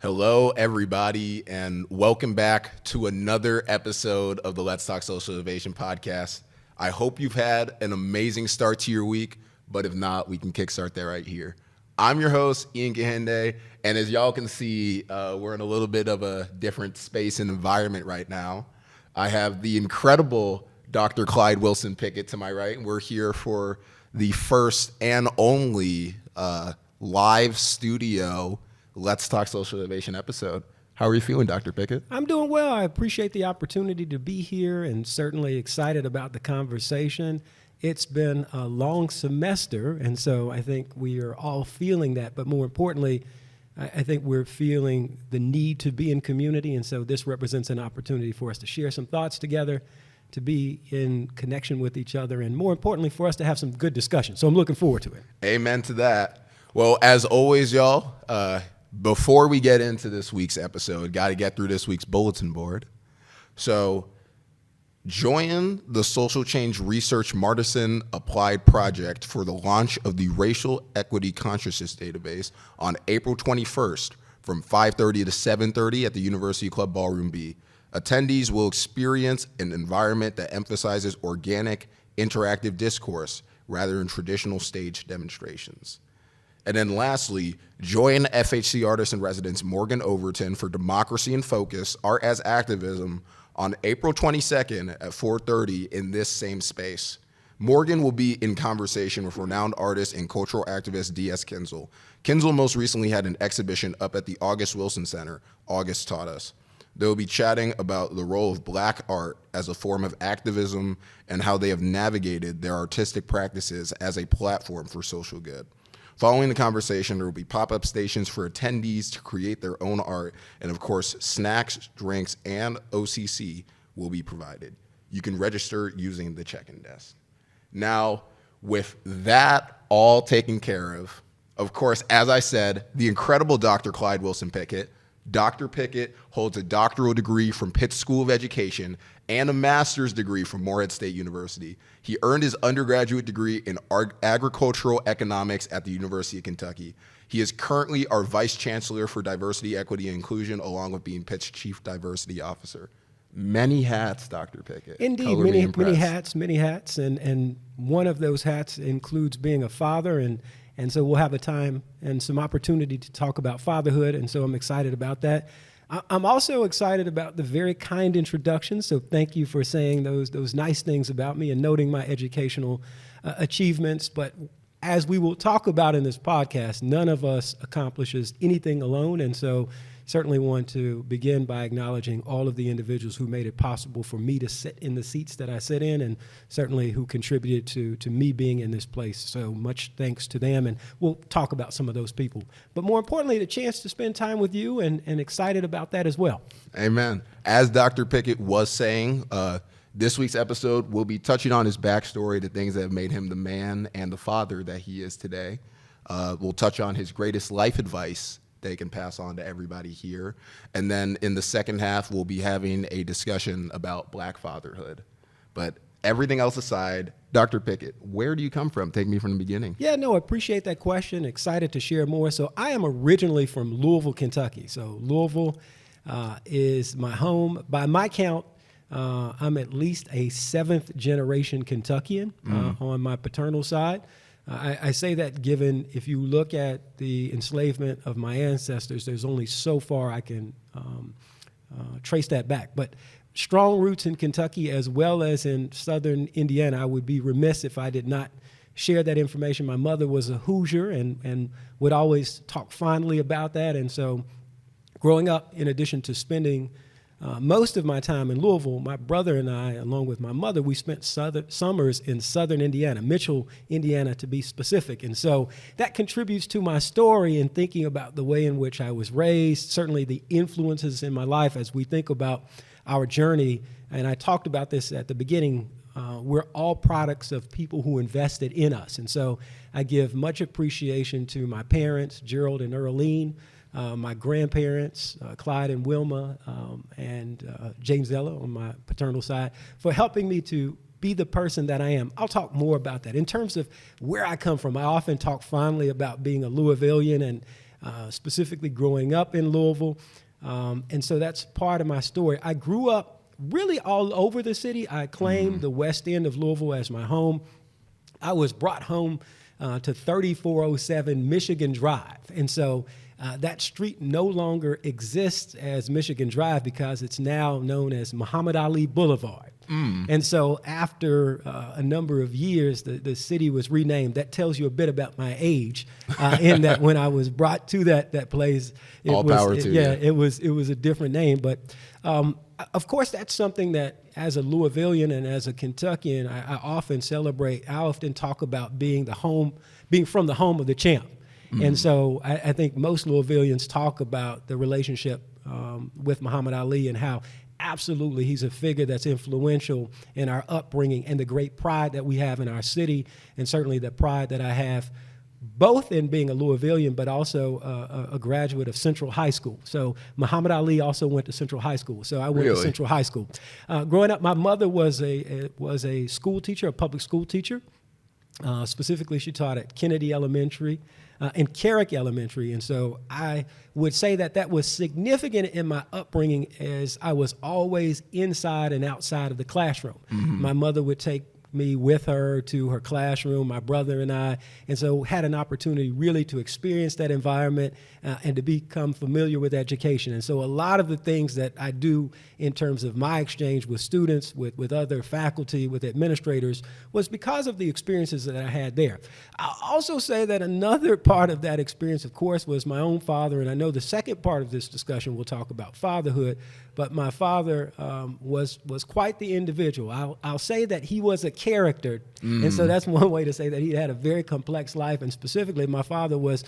Hello, everybody, and welcome back to another episode of the Let's Talk Social Innovation podcast. I hope you've had an amazing start to your week, but if not, we can kickstart that right here. I'm your host, Ian Gahende, and as y'all can see, we're in a little bit of a different space and environment right now. I have the incredible Dr. Clyde Wilson Pickett to my right, and we're here for the first and only live studio Let's Talk Social Innovation episode. How are you feeling, Dr. Pickett? I'm doing well. I appreciate the opportunity to be here and certainly excited about the conversation. It's been a long semester, and so I think we are all feeling that. But more importantly, I think we're feeling the need to be in community, and so this represents an opportunity for us to share some thoughts together, to be in connection with each other, and more importantly, for us to have some good discussion. So I'm looking forward to it. Amen to that. Well, as always, y'all, before we get into this week's episode, got to get through this week's bulletin board. So join the Social Change Research Martisan Applied Project for the launch of the Racial Equity Consciousness Database on April 21st from 5:30 to 7:30 at the University Club Ballroom B. Attendees will experience an environment that emphasizes organic, interactive discourse rather than traditional stage demonstrations. And then lastly, join FHC artist in residence Morgan Overton for Democracy in Focus, Art as Activism on April 22nd at 4:30 in this same space. Morgan will be in conversation with renowned artist and cultural activist D.S. Kinzel. Kinzel most recently had an exhibition up at the August Wilson Center, August Taught Us. They will be chatting about the role of Black art as a form of activism and how they have navigated their artistic practices as a platform for social good. Following the conversation, there will be pop-up stations for attendees to create their own art, and of course, snacks, drinks, and OCC will be provided. You can register using the check-in desk. Now, with that all taken care of course, as I said, the incredible Dr. Clyde Wilson Pickett. Dr. Pickett holds a doctoral degree from Pitt School of Education and a master's degree from Morehead State University. He earned his undergraduate degree in agricultural economics at the University of Kentucky. He is currently our vice chancellor for diversity, equity, and inclusion, along with being Pitt's chief diversity officer. Many hats, Dr. Pickett. Indeed, many hats, and one of those hats includes being a father, and so we'll have a time and some opportunity to talk about fatherhood, and so I'm excited about that. I'm also excited about the very kind introduction, so thank you for saying those nice things about me and noting my educational achievements. But as we will talk about in this podcast, none of us accomplishes anything alone, and so certainly want to begin by acknowledging all of the individuals who made it possible for me to sit in the seats that I sit in, and certainly who contributed to me being in this place. So much thanks to them, and we'll talk about some of those people. But more importantly, the chance to spend time with you, and excited about that as well. Amen. As Dr. Pickett was saying, this week's episode, we'll be touching on his backstory, the things that have made him the man and the father that he is today. We'll touch on his greatest life advice they can pass on to everybody here. And then in the second half, we'll be having a discussion about Black Fatherhood. But everything else aside, Dr. Pickett, where do you come from? Take me from the beginning. Yeah, no, I appreciate that question. Excited to share more. So I am originally from Louisville, Kentucky. So Louisville is my home. By my count, I'm at least a seventh generation Kentuckian on my paternal side. I say that given, if you look at the enslavement of my ancestors, there's only so far I can trace that back. But strong roots in Kentucky as well as in southern Indiana. I would be remiss if I did not share that information. My mother was a Hoosier and would always talk fondly about that. And so growing up, in addition to spending most of my time in Louisville, my brother and I, along with my mother, we spent summers in southern Indiana, Mitchell, Indiana, to be specific. And so that contributes to my story in thinking about the way in which I was raised, certainly the influences in my life as we think about our journey. And I talked about this at the beginning. We're all products of people who invested in us. And so I give much appreciation to my parents, Gerald and Earlene, my grandparents, Clyde and Wilma, and James Ella on my paternal side, for helping me to be the person that I am. I'll talk more about that. In terms of where I come from, I often talk fondly about being a Louisvillian, and specifically growing up in Louisville. And so that's part of my story. I grew up really all over the city. I claim the west end of Louisville as my home. I was brought home to 3407 Michigan Drive. And so that street no longer exists as Michigan Drive because it's now known as Muhammad Ali Boulevard. And so after a number of years, the city was renamed. That tells you a bit about my age in that when I was brought to that place, it was a different name. But of course, that's something that as a Louisvillian and as a Kentuckian, I often celebrate. I often talk about being from the home of the champ. And so I think most Louisvillians talk about the relationship with Muhammad Ali and how absolutely he's a figure that's influential in our upbringing and the great pride that we have in our city, and certainly the pride that I have both in being a Louisvillian but also a graduate of Central High School. So Muhammad Ali also went to Central High School. So I went to Central High School. Growing up, my mother was a school teacher, a public school teacher. Specifically, she taught at Kennedy Elementary and Carrick Elementary. And so I would say that was significant in my upbringing as I was always inside and outside of the classroom. My mother would take me with her to her classroom, my brother and I, and so had an opportunity really to experience that environment and to become familiar with education. And so a lot of the things that I do in terms of my exchange with students, with other faculty, with administrators, was because of the experiences that I had there. I'll also say that another part of that experience, of course, was my own father, and I know the second part of this discussion will talk about fatherhood, but my father was quite the individual. I'll say that he was a character, and so that's one way to say that he had a very complex life, and specifically my father was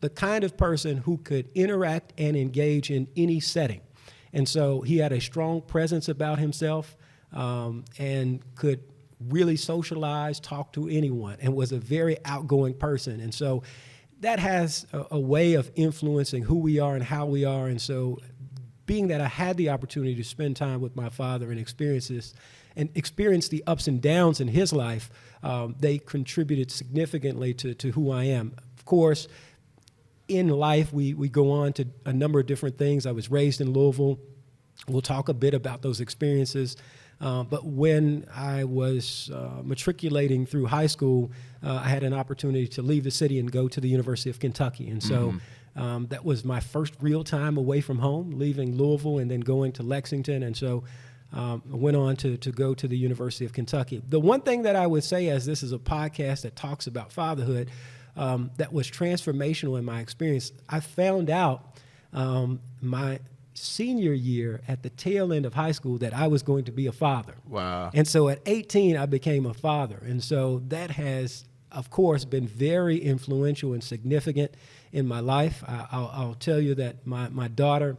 the kind of person who could interact and engage in any setting. And so he had a strong presence about himself and could really socialize, talk to anyone, and was a very outgoing person. And so that has a way of influencing who we are and how we are. And so being that I had the opportunity to spend time with my father and experience the ups and downs in his life, they contributed significantly to who I am. Of course, in life, we go on to a number of different things. I was raised in Louisville. We'll talk a bit about those experiences. But when I was matriculating through high school, I had an opportunity to leave the city and go to the University of Kentucky. And so that was my first real time away from home, leaving Louisville and then going to Lexington. And so I went on to go to the University of Kentucky. The one thing that I would say, as this is a podcast that talks about fatherhood, that was transformational in my experience, I found out my senior year at the tail end of high school that I was going to be a father. Wow. And so at 18, I became a father. And so that has, of course, been very influential and significant in my life. I'll tell you that my daughter,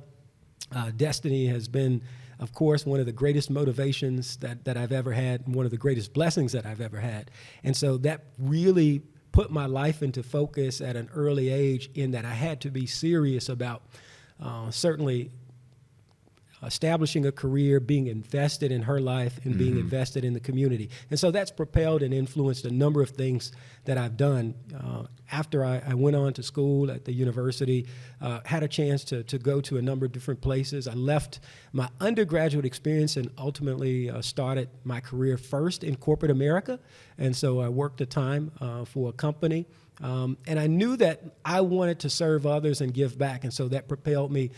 Destiny, has been, of course, one of the greatest motivations that I've ever had, and one of the greatest blessings that I've ever had. And so that really put my life into focus at an early age, in that I had to be serious about certainly establishing a career, being invested in her life, and being invested in the community. And so that's propelled and influenced a number of things that I've done. After I went on to school at the university, had a chance to go to a number of different places. I left my undergraduate experience and ultimately started my career first in corporate America. And so I worked a time for a company. And I knew that I wanted to serve others and give back. And so that propelled me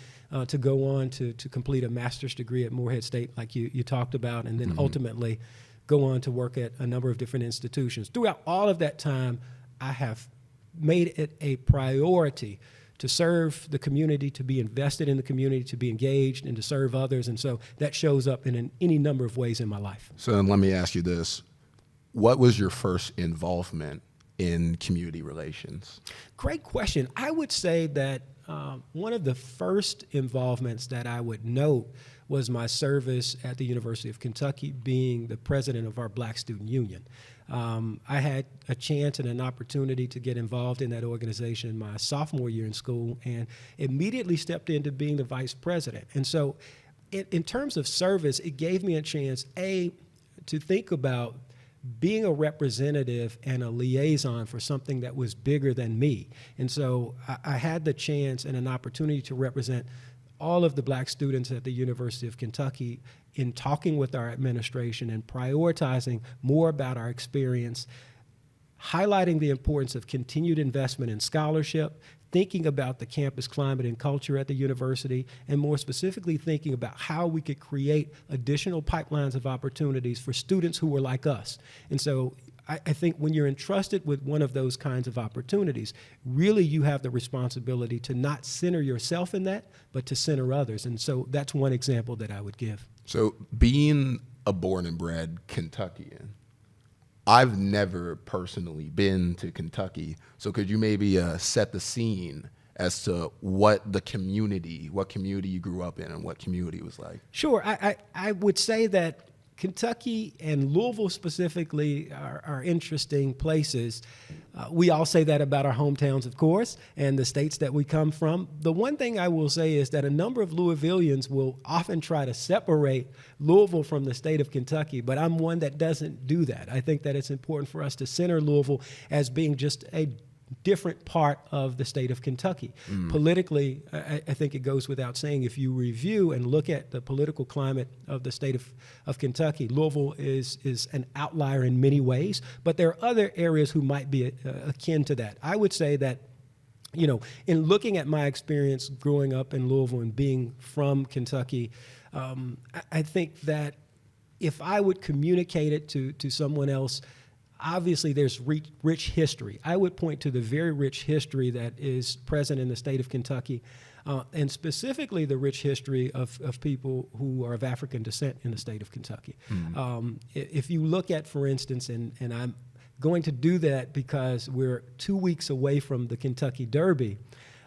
to go on to complete a master's degree at Morehead State, like you talked about, and then ultimately go on to work at a number of different institutions. Throughout all of that time, I have made it a priority to serve the community, to be invested in the community, to be engaged, and to serve others. And so that shows up in any number of ways in my life. So then let me ask you this. What was your first involvement in community relations? Great question. I would say that one of the first involvements that I would note was my service at the University of Kentucky, being the president of our Black Student Union. I had a chance and an opportunity to get involved in that organization my sophomore year in school, and immediately stepped into being the vice president. And so in terms of service, it gave me a chance, to think about being a representative and a liaison for something that was bigger than me. And so I had the chance and an opportunity to represent all of the black students at the University of Kentucky in talking with our administration and prioritizing more about our experience, highlighting the importance of continued investment in scholarship, thinking about the campus climate and culture at the university, and more specifically thinking about how we could create additional pipelines of opportunities for students who were like us. And so I think when you're entrusted with one of those kinds of opportunities, really you have the responsibility to not center yourself in that, but to center others. And so that's one example that I would give. So being a born and bred Kentuckian, I've never personally been to Kentucky. So could you maybe set the scene as to what community you grew up in and what community was like? Sure. I would say that Kentucky and Louisville specifically are interesting places. We all say that about our hometowns, of course, and the states that we come from. The one thing I will say is that a number of Louisvillians will often try to separate Louisville from the state of Kentucky, but I'm one that doesn't do that. I think that it's important for us to center Louisville as being just a different part of the state of Kentucky. Politically, I think it goes without saying, if you review and look at the political climate of the state of Kentucky, Louisville is an outlier in many ways, but there are other areas who might be akin to that. I would say that, you know, in looking at my experience growing up in Louisville and being from Kentucky, I think that if I would communicate it to someone else, obviously there's rich history. I would point to the very rich history that is present in the state of Kentucky, and specifically the rich history of people who are of African descent in the state of Kentucky. If you look at, for instance, and I'm going to do that because we're 2 weeks away from the Kentucky Derby,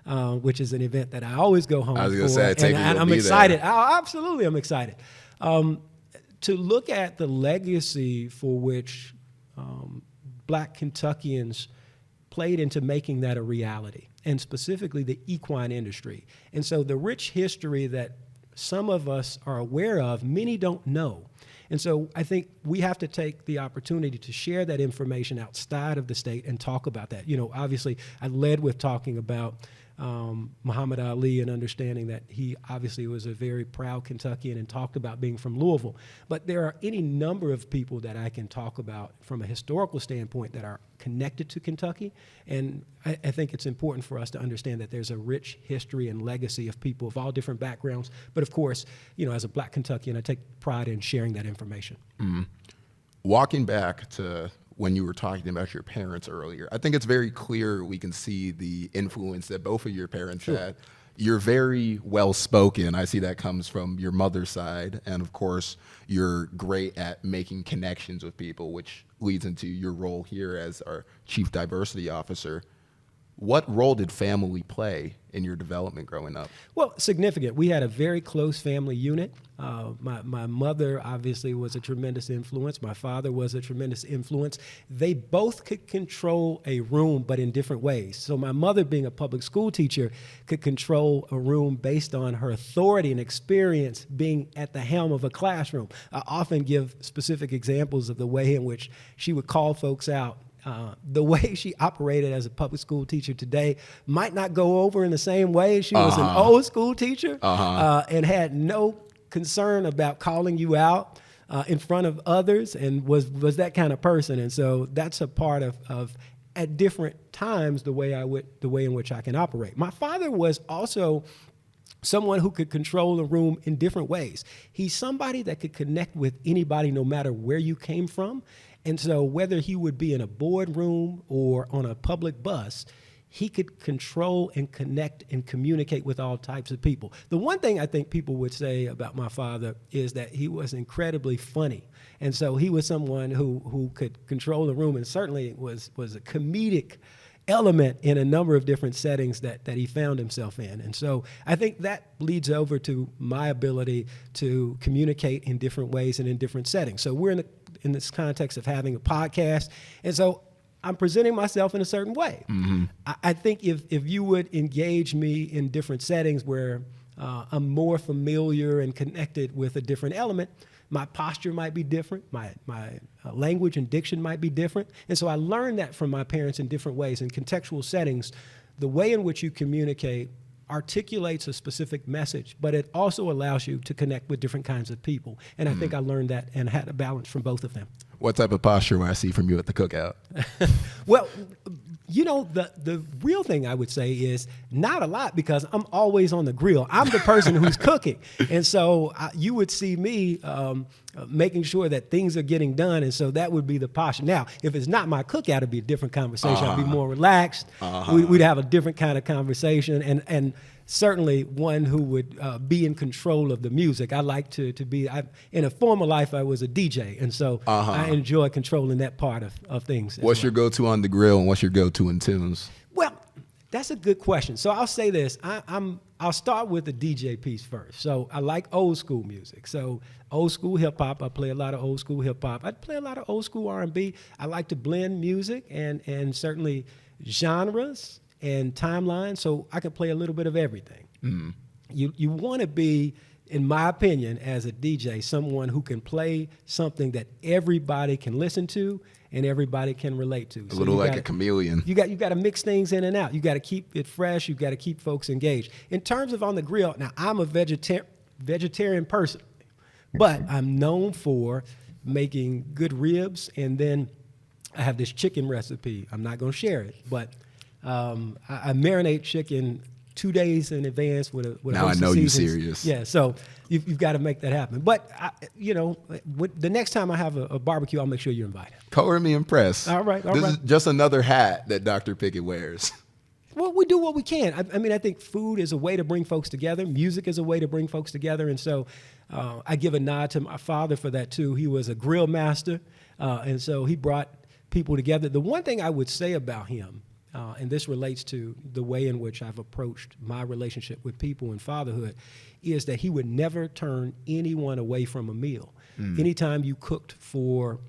which is an event that I always go home for. I was going to say, and I'm excited. Absolutely, I'm excited. To look at the legacy for which black Kentuckians played into making that a reality, and specifically the equine industry. And so the rich history that some of us are aware of, many don't know. And so I think we have to take the opportunity to share that information outside of the state and talk about that. You know, obviously I led with talking about Muhammad Ali and understanding that he obviously was a very proud Kentuckian and talked about being from Louisville. But there are any number of people that I can talk about from a historical standpoint that are connected to Kentucky. And I think it's important for us to understand that there's a rich history and legacy of people of all different backgrounds. But of course, you know, as a black Kentuckian, I take pride in sharing that information. Walking back to when you were talking about your parents earlier, I think it's very clear we can see the influence that both of your parents had. You're very well-spoken. I see that comes from your mother's side. And of course, you're great at making connections with people, which leads into your role here as our Chief Diversity Officer. What role did family play in your development growing up? Well, significant. We had a very close family unit. My mother obviously was a tremendous influence. My father was a tremendous influence. They both could control a room, but in different ways. So my mother, being a public school teacher, could control a room based on her authority and experience being at the helm of a classroom. I often give specific examples of the way in which she would call folks out. The way she operated as a public school teacher today might not go over in the same way. She was an old school teacher and had no concern about calling you out in front of others, and was that kind of person. And so that's a part of at different times the way in which I can operate. My father was also someone who could control a room in different ways. He's somebody that could connect with anybody no matter where you came from. And so whether he would be in a boardroom or on a public bus, he could control and connect and communicate with all types of people. The one thing I think people would say about my father is that he was incredibly funny. And so he was someone who could control the room, and certainly was a comedic element in a number of different settings that he found himself in. And so I think that leads over to my ability to communicate in different ways and in different settings. So we're in this context of having a podcast, and so I'm presenting myself in a certain way. I think if you would engage me in different settings where I'm more familiar and connected with a different element, my posture might be different, my language and diction might be different. And so I learned that from my parents in different ways. In contextual settings, the way in which you communicate articulates a specific message, but it also allows you to connect with different kinds of people. And I think I learned that and had a balance from both of them. What type of posture will I see from you at the cookout? Well, you know, the real thing I would say is not a lot, because I'm always on the grill. I'm the person who's cooking. And so you would see me making sure that things are getting done. And so that would be the posture. Now, if it's not my cookout, it'd be a different conversation. I'd be more relaxed. We'd have a different kind of conversation. And certainly one who would be in control of the music. I like to be, in a former life, I was a DJ, and so I enjoy controlling that part of things. What's your go-to on the grill, and what's your go-to in tunes? Well, that's a good question. So I'll say this. I'll start with the DJ piece first. So I like old school music. So old school hip hop. I play a lot of old school hip hop. I play a lot of old school R&B. I like to blend music and certainly genres and timeline, so I can play a little bit of everything. Mm. You want to be, in my opinion, as a DJ, someone who can play something that everybody can listen to and everybody can relate to. A little like a chameleon. You got to mix things in and out. You got to keep it fresh. You got to keep folks engaged. In terms of on the grill, now I'm a vegetarian person, but I'm known for making good ribs, and then I have this chicken recipe. I'm not going to share it, but I marinate chicken 2 days in advance with a now I know you're serious. Yeah, so you've got to make that happen. But the next time I have a barbecue, I'll make sure you're invited. Color me impressed. All right. This is just another hat that Dr. Pickett wears. Well, we do what we can. I think food is a way to bring folks together. Music is a way to bring folks together, and so I give a nod to my father for that too. He was a grill master, and so he brought people together. The one thing I would say about him, and this relates to the way in which I've approached my relationship with people in fatherhood, is that he would never turn anyone away from a meal. Anytime you cooked for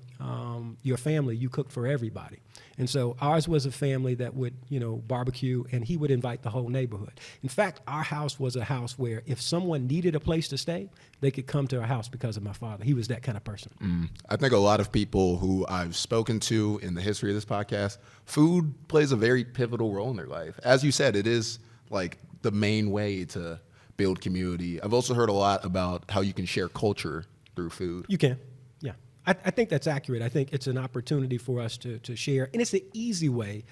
your family, you cooked for everybody. And so ours was a family that would, barbecue, and he would invite the whole neighborhood. In fact, our house was a house where if someone needed a place to stay, they could come to our house because of my father. He was that kind of person. I think a lot of people who I've spoken to in the history of this podcast, food plays a very pivotal role in their life. As you said, it is like the main way to build community. I've also heard a lot about how you can share culture through food. You can. I think that's accurate. I think it's an opportunity for us to share, and it's an easy way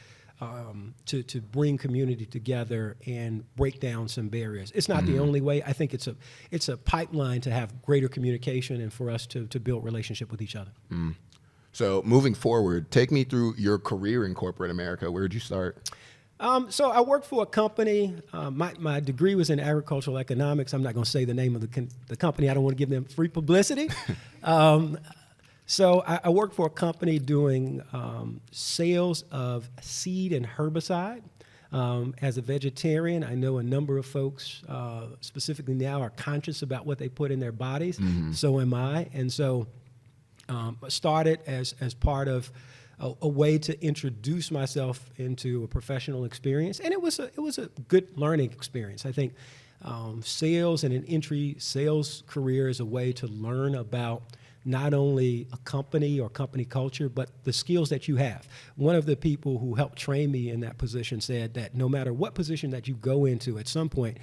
to bring community together and break down some barriers. It's not the only way. I think it's a pipeline to have greater communication and for us to build relationship with each other. So moving forward, take me through your career in corporate America. Where did you start? So I worked for a company. My degree was in agricultural economics. I'm not going to say the name of the company. I don't want to give them free publicity. So I worked for a company doing sales of seed and herbicide. As a vegetarian, I know a number of folks, specifically now, are conscious about what they put in their bodies. So am I. And so I started as part of a way to introduce myself into a professional experience. And it was a good learning experience. I think sales and an entry sales career is a way to learn about not only a company or company culture, but the skills that you have. One of the people who helped train me in that position said that no matter what position that you go into, at some point,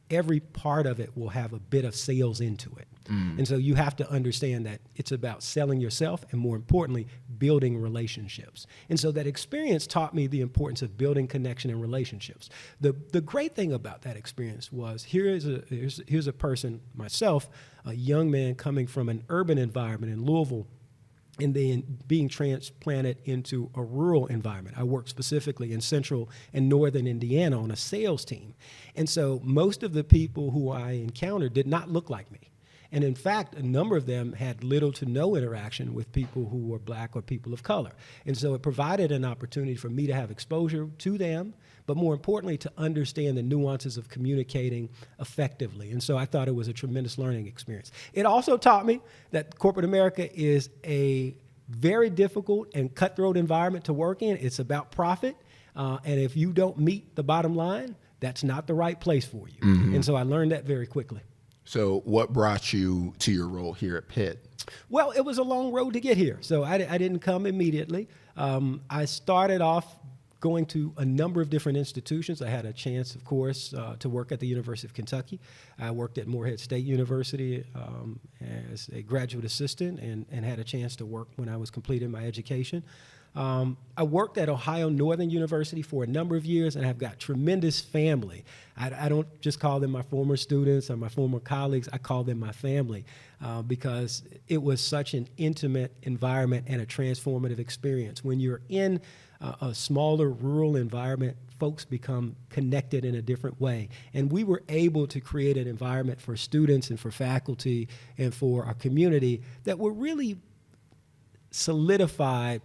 every part of it will have a bit of sales into it. And so you have to understand that it's about selling yourself and, more importantly, building relationships. And so that experience taught me the importance of building connection and relationships. The great thing about that experience was here's a person, myself, a young man coming from an urban environment in Louisville, and then being transplanted into a rural environment. I worked specifically in central and northern Indiana on a sales team. And so most of the people who I encountered did not look like me. And in fact, a number of them had little to no interaction with people who were black or people of color. And so it provided an opportunity for me to have exposure to them, but more importantly, to understand the nuances of communicating effectively. And so I thought it was a tremendous learning experience. It also taught me that corporate America is a very difficult and cutthroat environment to work in. It's about profit. And if you don't meet the bottom line, that's not the right place for you. And so I learned that very quickly. So what brought you to your role here at Pitt? Well, it was a long road to get here. So I didn't come immediately. I started off going to a number of different institutions. I had a chance, of course, to work at the University of Kentucky. I worked at Morehead State University as a graduate assistant and had a chance to work when I was completing my education. I worked at Ohio Northern University for a number of years, and I've got tremendous family. I don't just call them my former students or my former colleagues. I call them my family because it was such an intimate environment and a transformative experience. When you're in a smaller rural environment, folks become connected in a different way. And we were able to create an environment for students and for faculty and for our community that were really solidified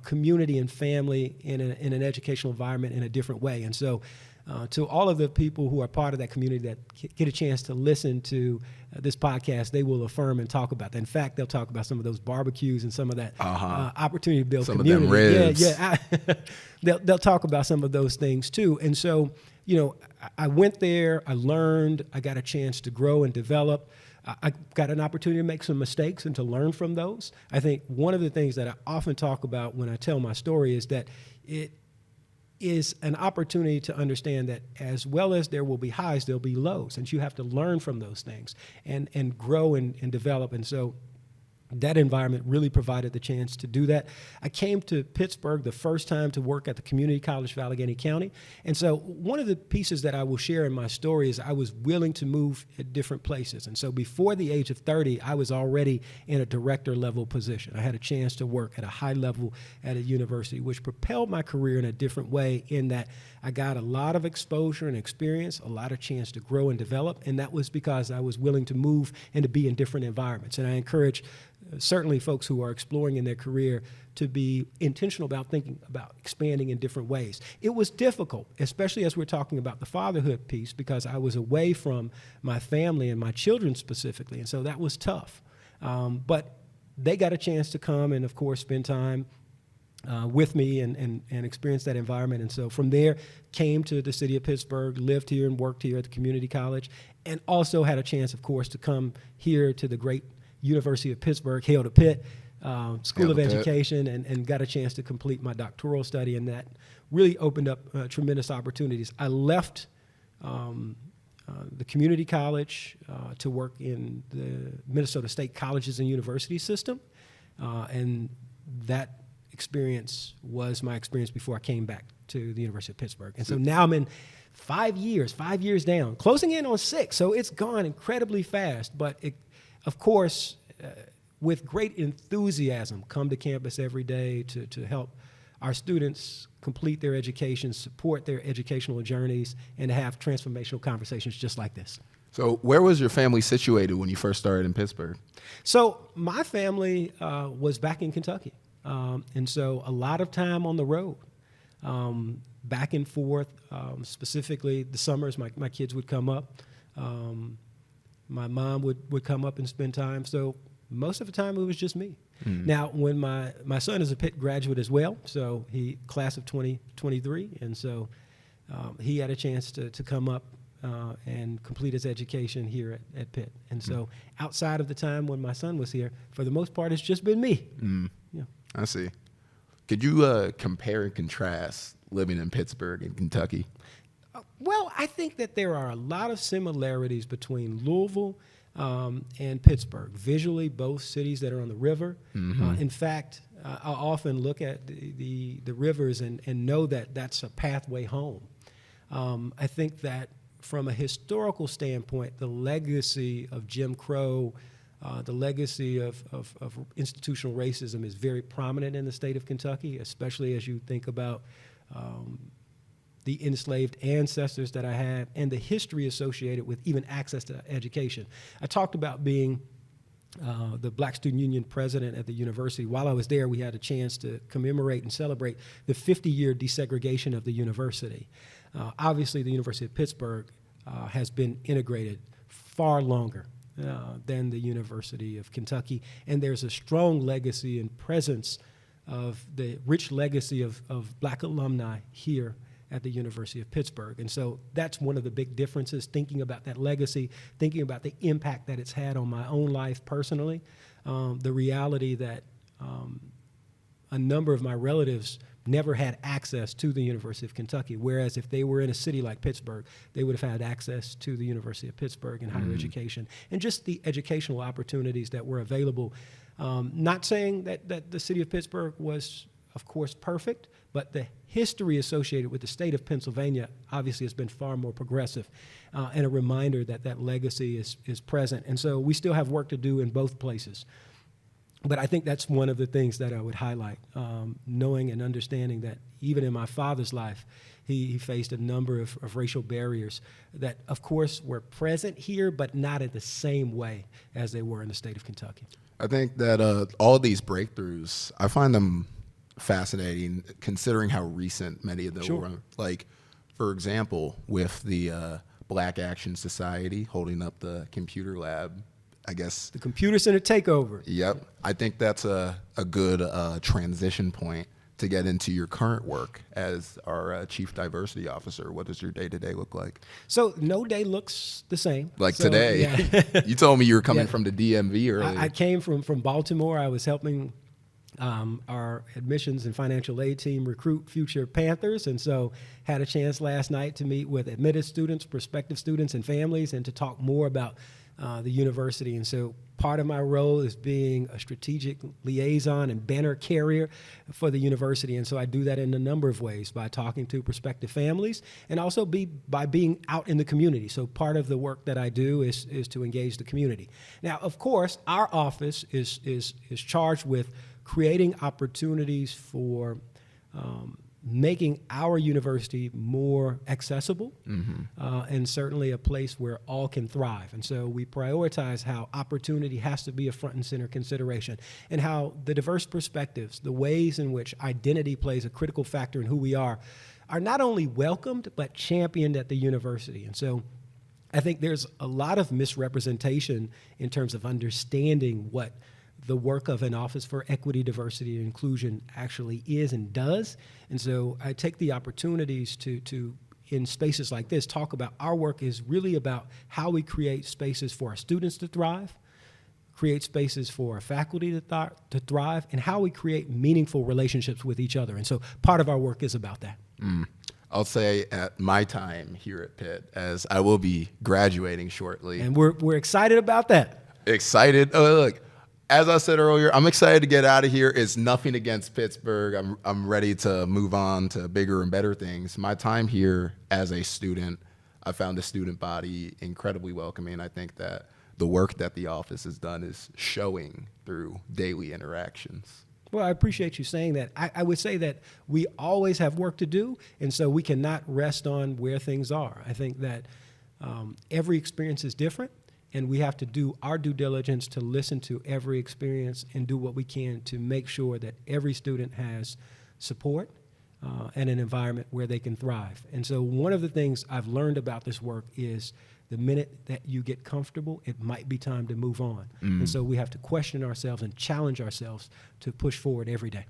community and family in an educational environment in a different way. And so to all of the people who are part of that community that get a chance to listen to this podcast, they will affirm and talk about that. In fact, they'll talk about some of those barbecues and some of that opportunity to build some community. Of them ribs. Yeah. They'll talk about some of those things too. And so, I went there, I learned, I got a chance to grow and develop. I got an opportunity to make some mistakes and to learn from those. I think one of the things that I often talk about when I tell my story is that it is an opportunity to understand that as well as there will be highs, there'll be lows, and you have to learn from those things and grow and develop. And so that environment really provided the chance to do that. I came to Pittsburgh the first time to work at the Community College of Allegheny County. And so one of the pieces that I will share in my story is I was willing to move at different places. And so before the age of 30, I was already in a director level position. I had a chance to work at a high level at a university, which propelled my career in a different way in that I got a lot of exposure and experience, a lot of chance to grow and develop. And that was because I was willing to move and to be in different environments. And I encourage certainly folks who are exploring in their career to be intentional about thinking about expanding in different ways. It was difficult, especially as we're talking about the fatherhood piece, because I was away from my family and my children specifically, and so that was tough. But they got a chance to come and, of course, spend time with me and experience that environment. And so from there, came to the city of Pittsburgh, lived here and worked here at the community college, and also had a chance, of course, to come here to the great University of Pittsburgh, hail to Pitt, School of Education, and got a chance to complete my doctoral study, and that really opened up tremendous opportunities. I left the community college to work in the Minnesota State Colleges and Universities system, and that experience was my experience before I came back to the University of Pittsburgh. And so now I'm in 5 years down, closing in on 6, so it's gone incredibly fast, but of course, with great enthusiasm, come to campus every day to help our students complete their education, support their educational journeys, and have transformational conversations just like this. So where was your family situated when you first started in Pittsburgh? So my family was back in Kentucky, and so a lot of time on the road, back and forth, specifically the summers, my kids would come up. My mom would come up and spend time. So most of the time it was just me. Now, when my son is a Pitt graduate as well, so he class of 2023, and so he had a chance to come up and complete his education here at Pitt. And so outside of the time when my son was here, for the most part, it's just been me. Yeah. I see. Could you compare and contrast living in Pittsburgh and Kentucky? Well, I think that there are a lot of similarities between Louisville and Pittsburgh. Visually, both cities that are on the river. In fact, I often look at the rivers and know that that's a pathway home. I think that from a historical standpoint, the legacy of Jim Crow, the legacy of institutional racism is very prominent in the state of Kentucky, especially as you think about the enslaved ancestors that I have, and the history associated with even access to education. I talked about being the Black Student Union president at the university. While I was there, we had a chance to commemorate and celebrate the 50-year desegregation of the university. Obviously, the University of Pittsburgh has been integrated far longer than the University of Kentucky, and there's a strong legacy and presence of the rich legacy of Black alumni here at the University of Pittsburgh. And so that's one of the big differences, thinking about that legacy, thinking about the impact that it's had on my own life personally, the reality that a number of my relatives never had access to the University of Kentucky, whereas if they were in a city like Pittsburgh, they would have had access to the University of Pittsburgh and higher education, and just the educational opportunities that were available. Not saying that the city of Pittsburgh was, of course, perfect, but the history associated with the state of Pennsylvania obviously has been far more progressive, and a reminder that that legacy is present. And so we still have work to do in both places. But I think that's one of the things that I would highlight, knowing and understanding that even in my father's life, he faced a number of racial barriers that, of course, were present here, but not in the same way as they were in the state of Kentucky. I think that all these breakthroughs, I find them fascinating, considering how recent many of them Sure. were. Like, for example, with the Black Action Society holding up the computer lab, I guess. The computer center takeover. Yep. I think that's a good transition point to get into your current work as our Chief Diversity Officer. What does your day-to-day look like? So no day looks the same. Like So, today. yeah. You told me you were coming Yeah. from the DMV earlier. I came from Baltimore. I was helping our admissions and financial aid team recruit future Panthers, and so had a chance last night to meet with admitted students, prospective students, and families, and to talk more about the university. And so part of my role is being a strategic liaison and banner carrier for the university. And so I do that in a number of ways, by talking to prospective families and also by being out in the community. So part of the work that I do is to engage the community. Now, of course, our office is charged with creating opportunities for making our university more accessible, and certainly a place where all can thrive. And so we prioritize how opportunity has to be a front and center consideration, and how the diverse perspectives, the ways in which identity plays a critical factor in who we are not only welcomed, but championed at the university. And so I think there's a lot of misrepresentation in terms of understanding what the work of an Office for Equity, Diversity, and Inclusion actually is and does. And so I take the opportunities to in spaces like this, talk about our work is really about how we create spaces for our students to thrive, create spaces for our faculty to thrive, and how we create meaningful relationships with each other. And so part of our work is about that. I'll say at my time here at Pitt, as I will be graduating shortly. And we're excited about that. Excited. Oh, look, as I said earlier, I'm excited to get out of here. It's nothing against Pittsburgh. I'm ready to move on to bigger and better things. My time here as a student, I found the student body incredibly welcoming. I think that the work that the office has done is showing through daily interactions. Well, I appreciate you saying that. I would say that we always have work to do, and so we cannot rest on where things are. I think that every experience is different, and we have to do our due diligence to listen to every experience and do what we can to make sure that every student has support and an environment where they can thrive. And so one of the things I've learned about this work is the minute that you get comfortable, it might be time to move on. And so we have to question ourselves and challenge ourselves to push forward every day.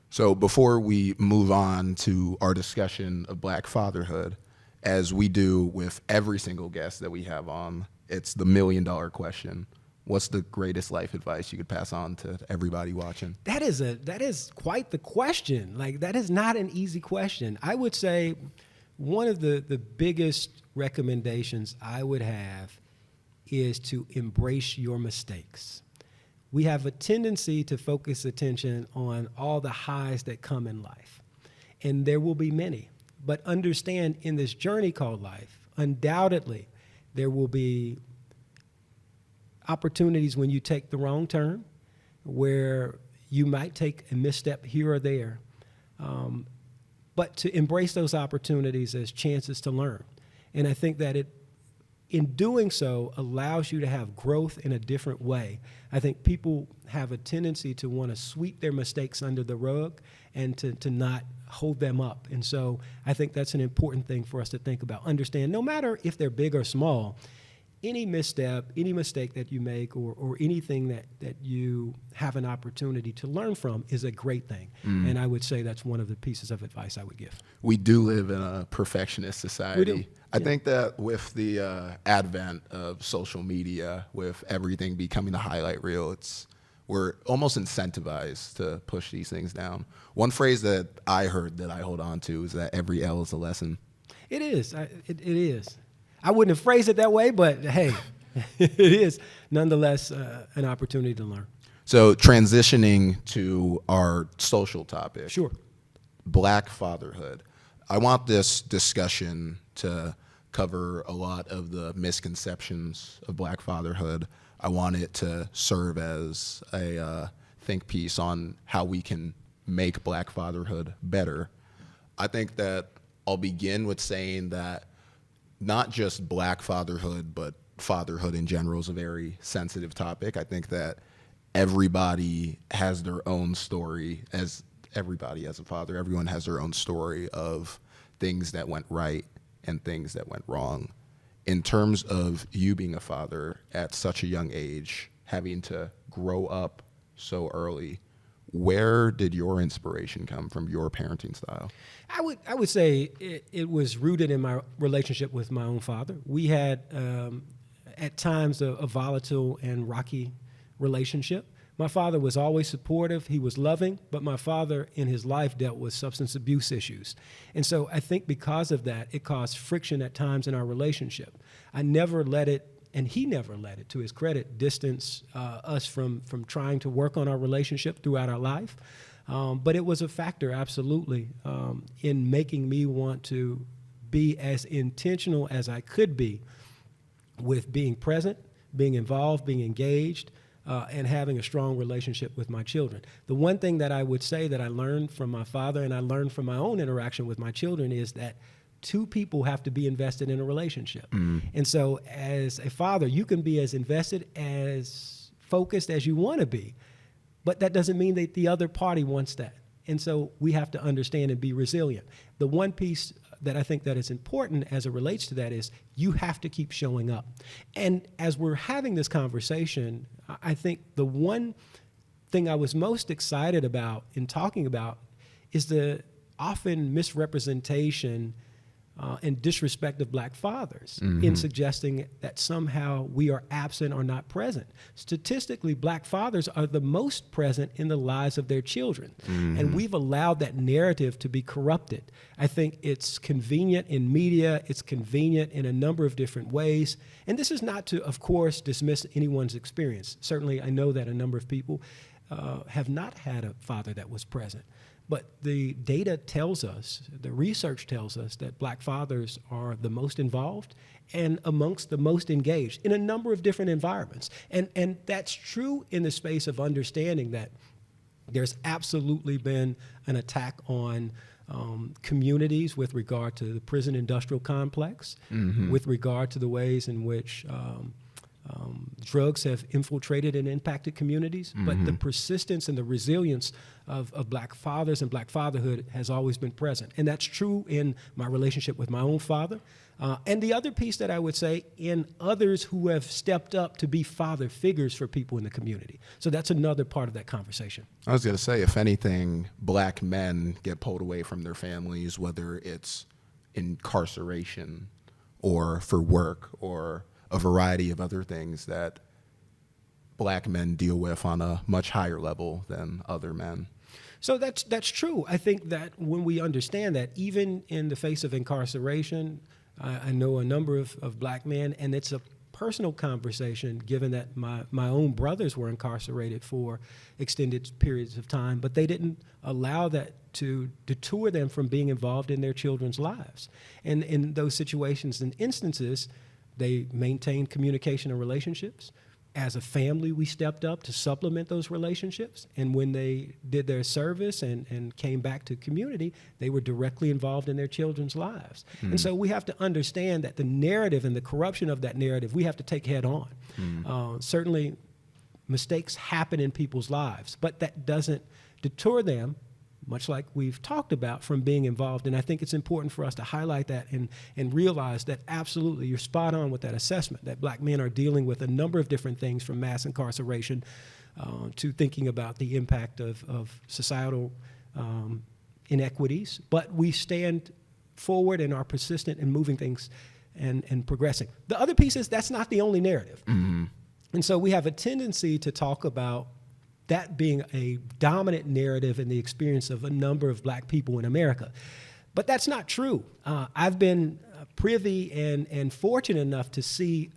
So before we move on to our discussion of Black Fatherhood, as we do with every single guest that we have on, it's the $1 million question. What's the greatest life advice you could pass on to everybody watching? That is quite the question. Like, that is not an easy question. I would say one of the biggest recommendations I would have is to embrace your mistakes. We have a tendency to focus attention on all the highs that come in life, and there will be many. But understand, in this journey called life, undoubtedly there will be opportunities when you take the wrong turn, where you might take a misstep here or there, but to embrace those opportunities as chances to learn. And I think that in doing so, allows you to have growth in a different way. I think people have a tendency to want to sweep their mistakes under the rug and to not hold them up. And so I think that's an important thing for us to think about. Understand, no matter if they're big or small, any misstep, any mistake that you make, or anything that you have an opportunity to learn from is a great thing. And I would say that's one of the pieces of advice I would give. We do live in a perfectionist society. We do. I think that with the advent of social media, with everything becoming a highlight reel, we're almost incentivized to push these things down. One phrase that I heard that I hold on to is that every L is a lesson. It is. It is. I wouldn't have phrased it that way, but hey, it is nonetheless an opportunity to learn. So transitioning to our social topic. Sure. Black fatherhood. I want this discussion to cover a lot of the misconceptions of Black fatherhood. I want it to serve as a think piece on how we can make Black fatherhood better. I think that I'll begin with saying that not just Black fatherhood, but fatherhood in general is a very sensitive topic. I think that everybody has their own story. As everybody as a father, everyone has their own story of things that went right and things that went wrong. In terms of you being a father at such a young age, having to grow up so early, where did your inspiration come from, your parenting style? I would say it was rooted in my relationship with my own father. We had, at times, a volatile and rocky relationship. My father was always supportive. He was loving, but my father in his life dealt with substance abuse issues. And so I think because of that, it caused friction at times in our relationship. I never let it, and he never let it, to his credit, distance us from trying to work on our relationship throughout our life. But it was a factor, absolutely, in making me want to be as intentional as I could be with being present, being involved, being engaged, and having a strong relationship with my children. The one thing that I would say that I learned from my father and I learned from my own interaction with my children is that two people have to be invested in a relationship. And so as a father, you can be as invested, as focused as you want to be, but that doesn't mean that the other party wants that. And so we have to understand and be resilient. The one piece that I think that is important as it relates to that is you have to keep showing up. And as we're having this conversation, I think the one thing I was most excited about in talking about is the often misrepresentation and disrespect of Black fathers in suggesting that somehow we are absent or not present. Statistically, Black fathers are the most present in the lives of their children. And we've allowed that narrative to be corrupted. I think it's convenient in media. It's convenient in a number of different ways. And this is not to, of course, dismiss anyone's experience. Certainly, I know that a number of people have not had a father that was present. But the data tells us, the research tells us that Black fathers are the most involved and amongst the most engaged in a number of different environments. And that's true in the space of understanding that there's absolutely been an attack on communities with regard to the prison industrial complex, with regard to the ways in which drugs have infiltrated and impacted communities, but the persistence and the resilience of Black fathers and Black fatherhood has always been present. And that's true in my relationship with my own father. And the other piece that I would say in others who have stepped up to be father figures for people in the community. So that's another part of that conversation. I was going to say, if anything, Black men get pulled away from their families, whether it's incarceration or for work or a variety of other things that Black men deal with on a much higher level than other men. So that's true. I think that when we understand that, even in the face of incarceration, I know a number of Black men, and it's a personal conversation given that my own brothers were incarcerated for extended periods of time, but they didn't allow that to deter them from being involved in their children's lives. And in those situations and instances, they maintained communication and relationships. As a family, we stepped up to supplement those relationships. And when they did their service and came back to community, they were directly involved in their children's lives. And so we have to understand that the narrative and the corruption of that narrative, we have to take head on. Certainly, mistakes happen in people's lives, but that doesn't deter them much like we've talked about, from being involved. And I think it's important for us to highlight that and realize that absolutely you're spot on with that assessment, that black men are dealing with a number of different things, from mass incarceration to thinking about the impact of societal inequities. But we stand forward and are persistent in moving things and progressing. The other piece is that's not the only narrative. Mm-hmm. And so we have a tendency to talk about that being a dominant narrative in the experience of a number of black people in America. But that's not true. I've been privy and fortunate enough to see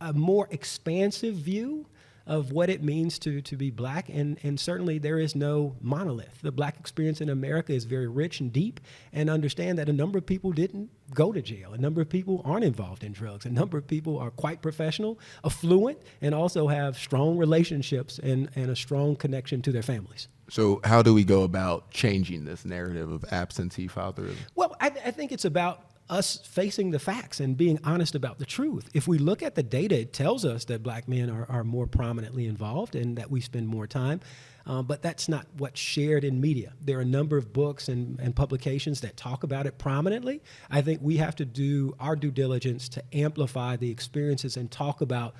a more expansive view of what it means to be black, and certainly there is no monolith. The black experience in America is very rich and deep, and understand that a number of people didn't go to jail. A number of people aren't involved in drugs. A number of people are quite professional, affluent, and also have strong relationships and a strong connection to their families. So how do we go about changing this narrative of absentee fatherism? Well, I think it's about us facing the facts and being honest about the truth. If we look at the data, it tells us that black men are more prominently involved and that we spend more time, but that's not what's shared in media. There are a number of books and publications that talk about it prominently. I think we have to do our due diligence to amplify the experiences and talk about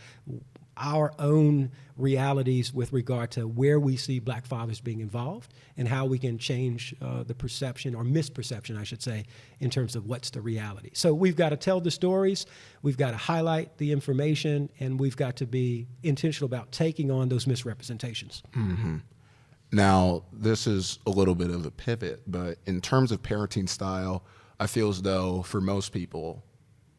our own realities with regard to where we see black fathers being involved and how we can change the perception, or misperception, I should say, in terms of what's the reality. So we've got to tell the stories, we've got to highlight the information, and we've got to be intentional about taking on those misrepresentations. Mm-hmm. Now, this is a little bit of a pivot, but in terms of parenting style, I feel as though for most people,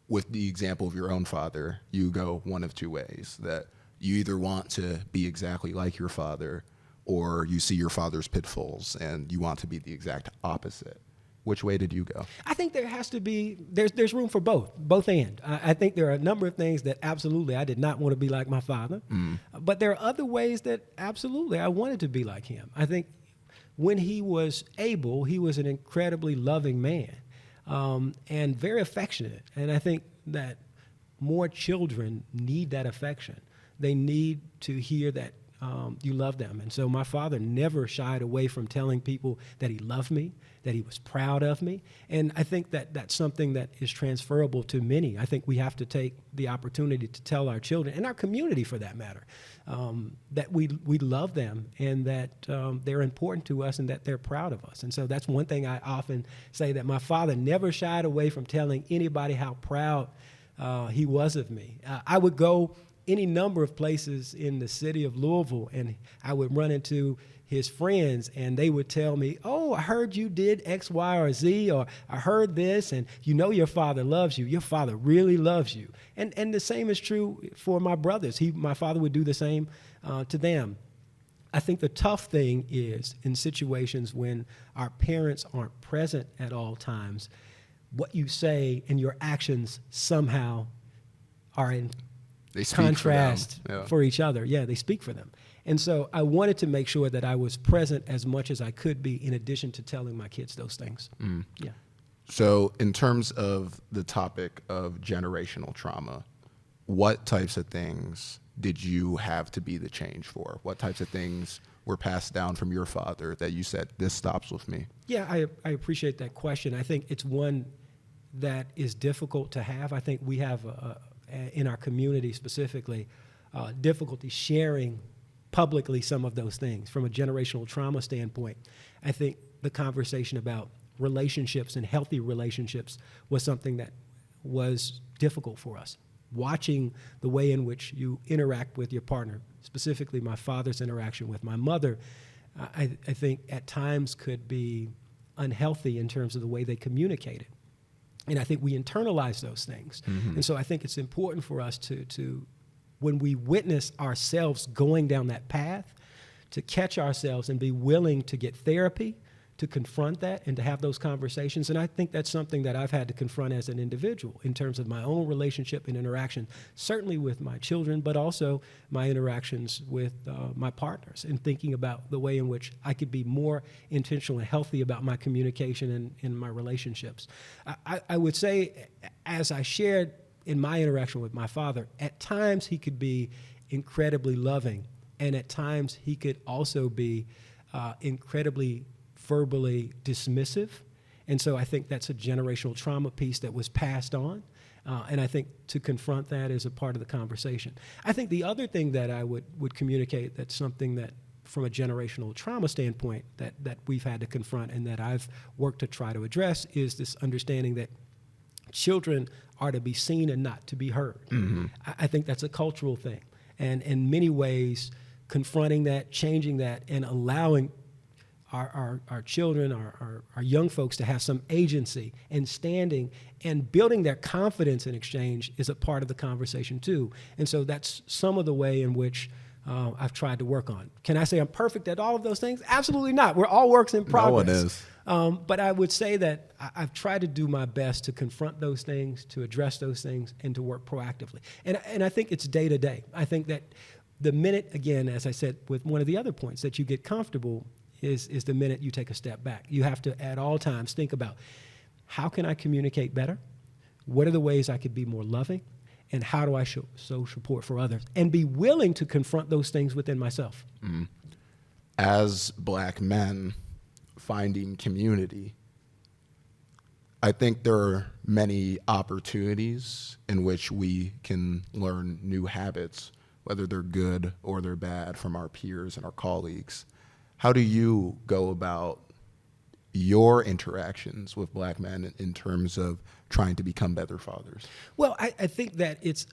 with the example of your own father, you go one of two ways, that you either want to be exactly like your father, or you see your father's pitfalls and you want to be the exact opposite. Which way did you go? I think there has to be, there's room for both and. I think there are a number of things that absolutely I did not want to be like my father, but there are other ways that absolutely I wanted to be like him. I think when he was able, he was an incredibly loving man. And very affectionate. And I think that more children need that affection. They need to hear that you love them. And so my father never shied away from telling people that he loved me, that he was proud of me. And I think that that's something that is transferable to many. I think we have to take the opportunity to tell our children, and our community for that matter, that we love them and that they're important to us and that they're proud of us. And so that's one thing I often say, that my father never shied away from telling anybody how proud he was of me. I would go any number of places in the city of Louisville, and I would run into his friends, and they would tell me, oh, I heard you did X, Y, or Z, or I heard this, and you know your father loves you. Your father really loves you. And the same is true for my brothers. My father would do the same to them. I think the tough thing is in situations when our parents aren't present at all times, what you say and your actions somehow are in contrast for each other. Yeah, they speak for them. And so I wanted to make sure that I was present as much as I could be, in addition to telling my kids those things. Yeah. So in terms of the topic of generational trauma, what types of things did you have to be the change for? What types of things were passed down from your father that you said, this stops with me? Yeah, I appreciate that question. I think it's one that is difficult to have. I think we have, in our community specifically, difficulty sharing publicly some of those things. From a generational trauma standpoint, I think the conversation about relationships and healthy relationships was something that was difficult for us. Watching the way in which you interact with your partner, specifically my father's interaction with my mother, I think at times could be unhealthy in terms of the way they communicated. And I think we internalize those things. Mm-hmm. And so I think it's important for us to when we witness ourselves going down that path, to catch ourselves and be willing to get therapy, to confront that and to have those conversations. And I think that's something that I've had to confront as an individual in terms of my own relationship and interaction, certainly with my children, but also my interactions with my partners, and thinking about the way in which I could be more intentional and healthy about my communication and in my relationships. I would say, as I shared in my interaction with my father, at times he could be incredibly loving, and at times he could also be incredibly verbally dismissive. And so I think that's a generational trauma piece that was passed on. And I think to confront that is a part of the conversation. I think the other thing that I would communicate, that's something that from a generational trauma standpoint that we've had to confront and that I've worked to try to address, is this understanding that children are to be seen and not to be heard. Mm-hmm. I think that's a cultural thing. And in many ways, confronting that, changing that, and allowing our children, our young folks to have some agency and standing and building their confidence in exchange is a part of the conversation too. And so that's some of the way in which I've tried to work on. Can I say I'm perfect at all of those things? Absolutely not. We're all works in progress. No one is. But I would say that I've tried to do my best to confront those things, to address those things, and to work proactively. And I think it's day to day. I think that the minute, again, as I said, with one of the other points, that you get comfortable is the minute you take a step back. You have to, at all times, think about, how can I communicate better? What are the ways I could be more loving? And how do I show support for others? And be willing to confront those things within myself. Mm. As Black men finding community, I think there are many opportunities in which we can learn new habits, whether they're good or they're bad, from our peers and our colleagues. How do you go about your interactions with Black men in terms of trying to become better fathers? Well, I think that it's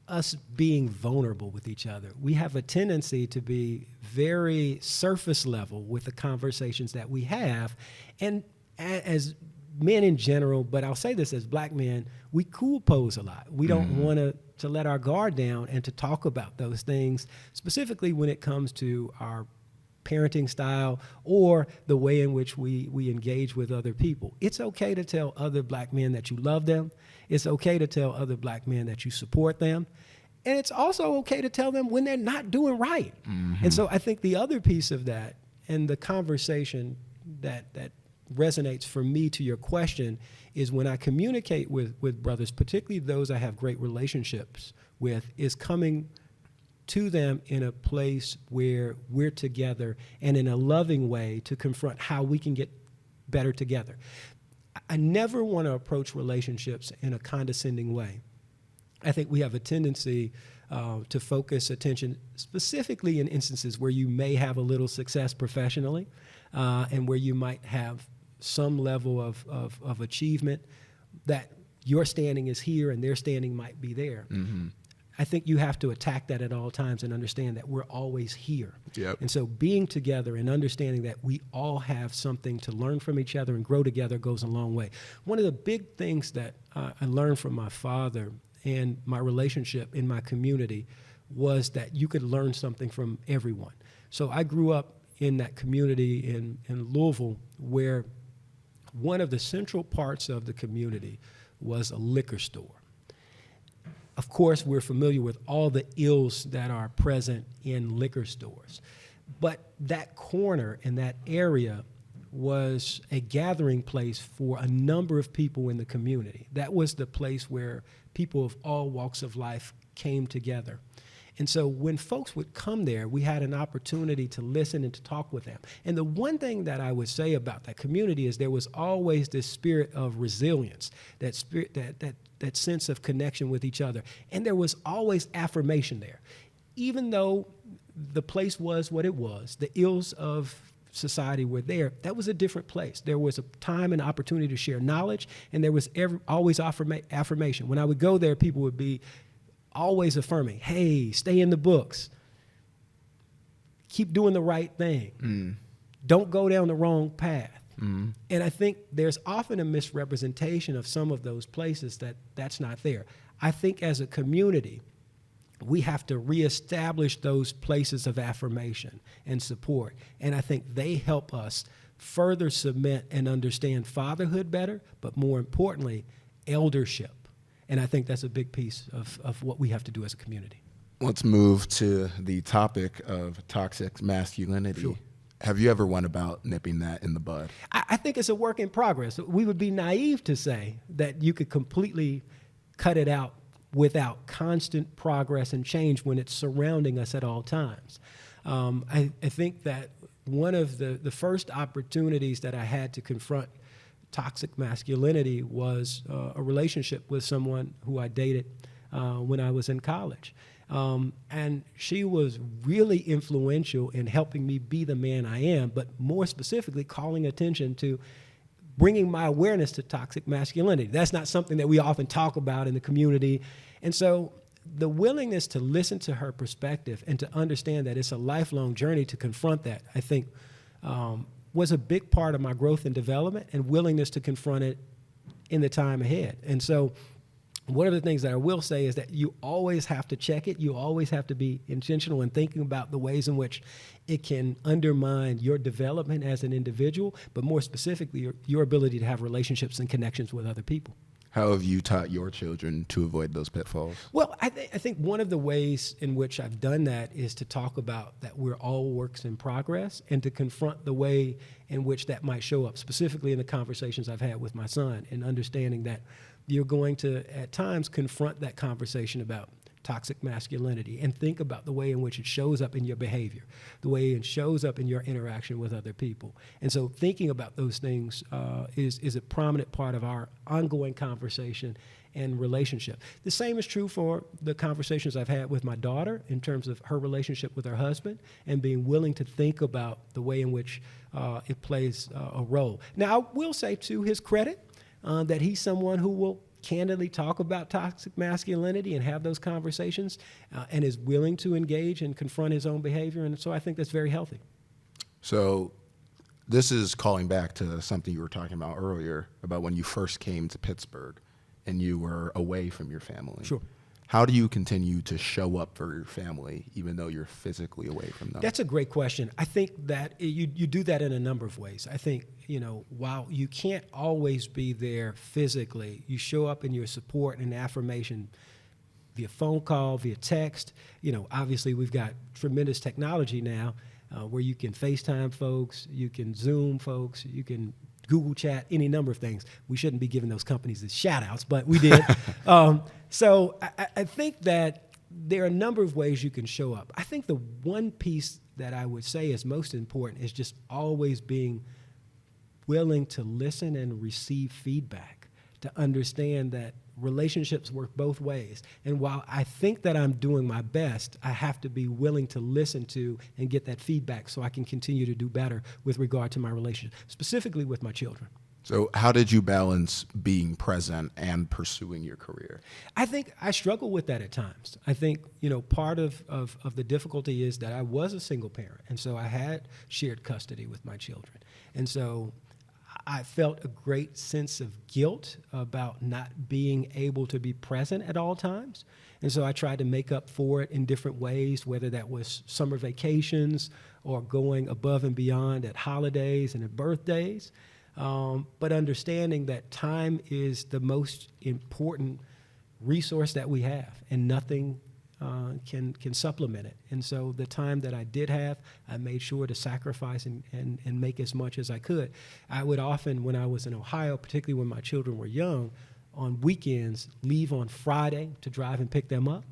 us being vulnerable with each other. We have a tendency to be very surface level with the conversations that we have. And as men in general, but I'll say this as Black men, we cool pose a lot. We don't want to let our guard down and to talk about those things, specifically when it comes to our parenting style or the way in which we engage with other people. It's okay to tell other Black men that you love them. It's okay to tell other Black men that you support them. And it's also okay to tell them when they're not doing right. Mm-hmm. And so I think the other piece of that, and the conversation that resonates for me to your question, is when I communicate with brothers, particularly those I have great relationships with, is coming to them in a place where we're together and in a loving way to confront how we can get better together. I never want to approach relationships in a condescending way. I think we have a tendency to focus attention specifically in instances where you may have a little success professionally and where you might have some level of achievement, that your standing is here and their standing might be there. Mm-hmm. I think you have to attack that at all times and understand that we're always here. Yep. And so being together and understanding that we all have something to learn from each other and grow together goes a long way. One of the big things that I learned from my father and my relationship in my community was that you could learn something from everyone. So I grew up in that community in Louisville, where one of the central parts of the community was a liquor store. Of course, we're familiar with all the ills that are present in liquor stores. But that corner and that area was a gathering place for a number of people in the community. That was the place where people of all walks of life came together. And so when folks would come there, we had an opportunity to listen and to talk with them. And the one thing that I would say about that community is there was always this spirit of resilience, that spirit, that sense of connection with each other. And there was always affirmation there. Even though the place was what it was, the ills of society were there, that was a different place. There was a time and opportunity to share knowledge, and there was always affirmation. When I would go there, people would be always affirming, hey, stay in the books. Keep doing the right thing. Mm. Don't go down the wrong path. Mm. And I think there's often a misrepresentation of some of those places that's not there. I think as a community, we have to reestablish those places of affirmation and support. And I think they help us further cement and understand fatherhood better, but more importantly, eldership. And I think that's a big piece of what we have to do as a community. Let's move to the topic of toxic masculinity. Sure. Have you ever went about nipping that in the bud? I think it's a work in progress. We would be naive to say that you could completely cut it out without constant progress and change when it's surrounding us at all times. I think that one of the first opportunities that I had to confront toxic masculinity was a relationship with someone who I dated when I was in college. And she was really influential in helping me be the man I am, but more specifically calling attention to bringing my awareness to toxic masculinity. That's not something that we often talk about in the community. And so the willingness to listen to her perspective and to understand that it's a lifelong journey to confront that, I think, was a big part of my growth and development and willingness to confront it in the time ahead. And so one of the things that I will say is that you always have to check it. You always have to be intentional in thinking about the ways in which it can undermine your development as an individual, but more specifically, your ability to have relationships and connections with other people. How have you taught your children to avoid those pitfalls? Well, I think one of the ways in which I've done that is to talk about that we're all works in progress and to confront the way in which that might show up, specifically in the conversations I've had with my son, and understanding that you're going to, at times, confront that conversation about toxic masculinity and think about the way in which it shows up in your behavior, the way it shows up in your interaction with other people. And so thinking about those things is a prominent part of our ongoing conversation and relationship. The same is true for the conversations I've had with my daughter in terms of her relationship with her husband and being willing to think about the way in which it plays a role. Now, I will say to his credit that he's someone who will candidly talk about toxic masculinity and have those conversations and is willing to engage and confront his own behavior. And so I think that's very healthy. So this is calling back to something you were talking about earlier about when you first came to Pittsburgh and you were away from your family. Sure. How do you continue to show up for your family even though you're physically away from them? That's a great question. I think that you do that in a number of ways. I think, while you can't always be there physically, you show up in your support and affirmation via phone call, via text. Obviously we've got tremendous technology now where you can FaceTime folks, you can Zoom folks, you can Google Chat, any number of things. We shouldn't be giving those companies the shout outs, but we did. So I think that there are a number of ways you can show up. I think the one piece that I would say is most important is just always being willing to listen and receive feedback, to understand that relationships work both ways. And while I think that I'm doing my best, I have to be willing to listen to and get that feedback so I can continue to do better with regard to my relationship, specifically with my children. So how did you balance being present and pursuing your career? I think I struggle with that at times. I think, part of the difficulty is that I was a single parent, and so I had shared custody with my children. And so I felt a great sense of guilt about not being able to be present at all times. And so I tried to make up for it in different ways, whether that was summer vacations or going above and beyond at holidays and at birthdays. But understanding that time is the most important resource that we have, and nothing can supplement it. And so the time that I did have, I made sure to sacrifice and make as much as I could. I would often, when I was in Ohio, particularly when my children were young, on weekends, leave on Friday to drive and pick them up,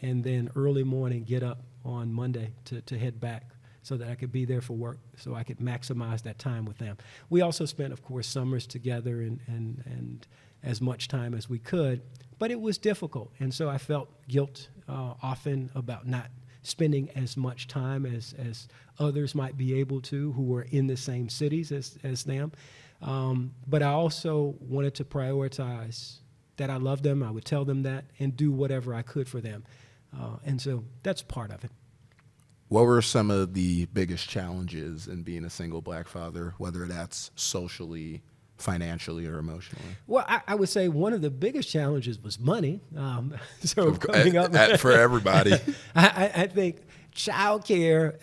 and then early morning get up on Monday to head back so that I could be there for work, so I could maximize that time with them. We also spent, of course, summers together and as much time as we could, but it was difficult. And so I felt guilt often about not spending as much time as others might be able to who were in the same cities as them. But I also wanted to prioritize that I love them, I would tell them that, and do whatever I could for them. And so that's part of it. What were some of the biggest challenges in being a single black father, whether that's socially, financially, or emotionally? Well, I would say one of the biggest challenges was money. So coming up for everybody. I think childcare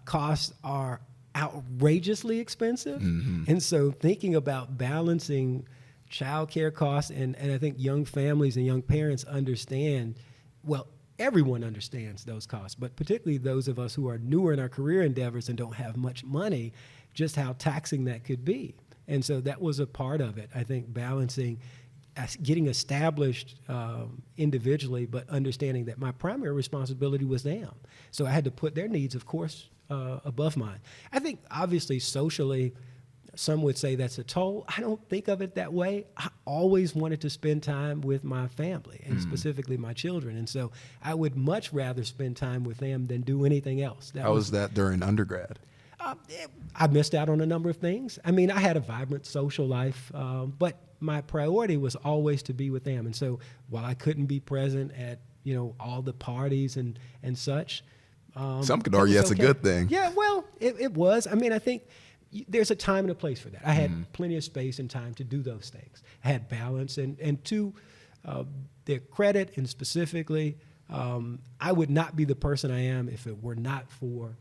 costs are outrageously expensive. Mm-hmm. And so thinking about balancing childcare costs, and I think young families and young parents understand, well, everyone understands those costs, but particularly those of us who are newer in our career endeavors and don't have much money, just how taxing that could be. And so that was a part of it, I think, balancing getting established individually, but understanding that my primary responsibility was them. So I had to put their needs, of course, above mine. I think obviously socially, some would say that's a toll. I don't think of it that way. I always wanted to spend time with my family and specifically my children. And so I would much rather spend time with them than do anything else. How was that during undergrad? I missed out on a number of things. I mean, I had a vibrant social life, but my priority was always to be with them. And so while I couldn't be present at, all the parties and such. Some could argue that's a good thing. Yeah, well, it was. I mean, I think there's a time and a place for that. I had plenty of space and time to do those things. I had balance. And to their credit, and specifically, I would not be the person I am if it were not for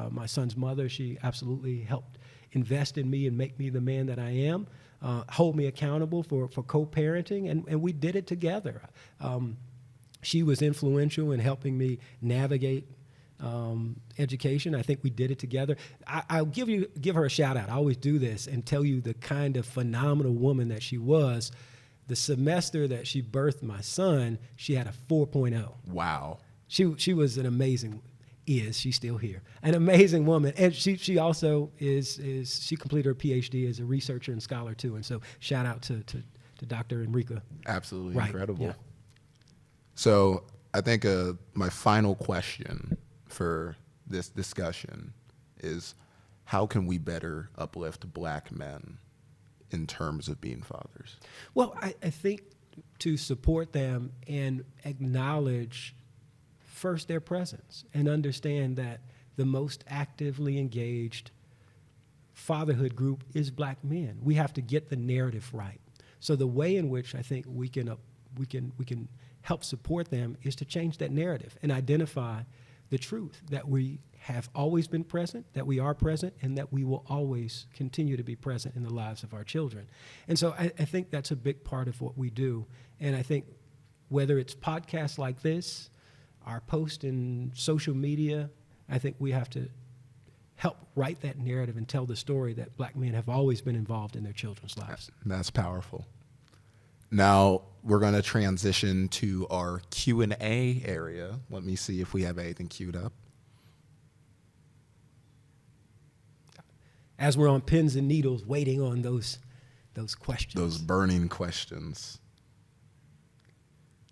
my son's mother. She absolutely helped invest in me and make me the man that I am, hold me accountable for co-parenting, and we did it together. She was influential in helping me navigate education. I think we did it together. I'll give her a shout out. I always do this and tell you the kind of phenomenal woman that she was. The semester that she birthed my son, she had a 4.0. Wow. She was an amazing, she's still here, an amazing woman. And she also she completed her PhD as a researcher and scholar too. And so shout out to Dr. Enrica. Absolutely Right. Incredible. Yeah. So I think my final question for this discussion is, how can we better uplift Black men in terms of being fathers? Well, I think to support them and acknowledge first their presence and understand that the most actively engaged fatherhood group is Black men. We have to get the narrative right. So the way in which I think we can help support them is to change that narrative and identify the truth that we have always been present, that we are present, and that we will always continue to be present in the lives of our children. And so I think that's a big part of what we do. And I think whether it's podcasts like this, our post in social media, I think we have to help write that narrative and tell the story that Black men have always been involved in their children's lives. That's powerful. Now we're going to transition to our Q&A area. Let me see if we have anything queued up. As we're on pins and needles waiting on those questions. Those burning questions.